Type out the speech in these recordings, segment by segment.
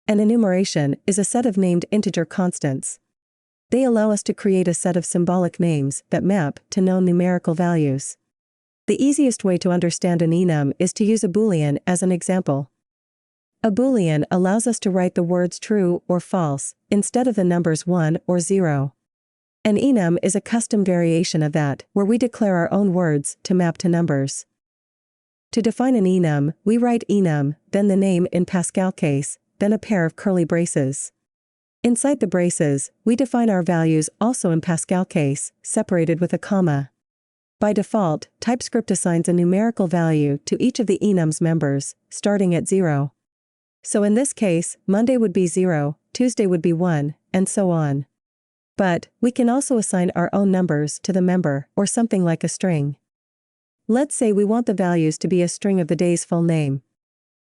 An enumeration is a set of named integer constants. They allow us to create a set of symbolic names that map to known numerical values. The easiest way to understand an enum is to use a boolean as an example. A boolean allows us to write the words true or false instead of the numbers 1 or 0. An enum is a custom variation of that, where we declare our own words to map to numbers. To define an enum, we write enum, then the name in Pascal case, then a pair of curly braces. Inside the braces, we define our values also in Pascal case, separated with a comma. By default, TypeScript assigns a numerical value to each of the enums members, starting at 0. So in this case, Monday would be 0, Tuesday would be 1, and so on. But we can also assign our own numbers to the member, or something like a string. Let's say we want the values to be a string of the day's full name.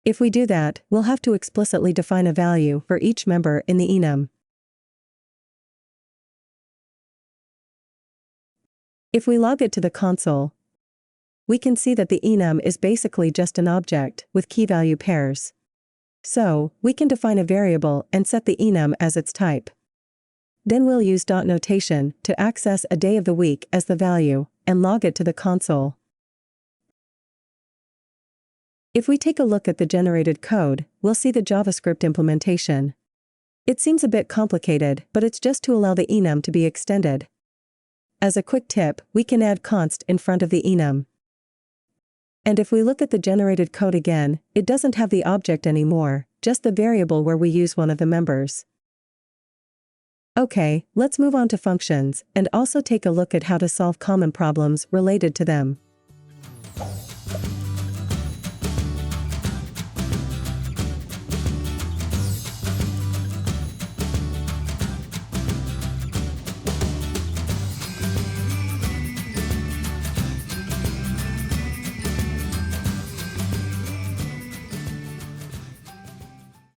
If we do that, we'll have to explicitly define a value for each member in the enum. If we log it to the console, we can see that the enum is basically just an object with key-value pairs. So, we can define a variable and set the enum as its type. Then we'll use dot notation to access a day of the week as the value, and log it to the console. If we take a look at the generated code, we'll see the JavaScript implementation. It seems a bit complicated, but it's just to allow the enum to be extended. As a quick tip, we can add const in front of the enum. And if we look at the generated code again, it doesn't have the object anymore, just the variable where we use one of the members. Okay, let's move on to functions, and also take a look at how to solve common problems related to them.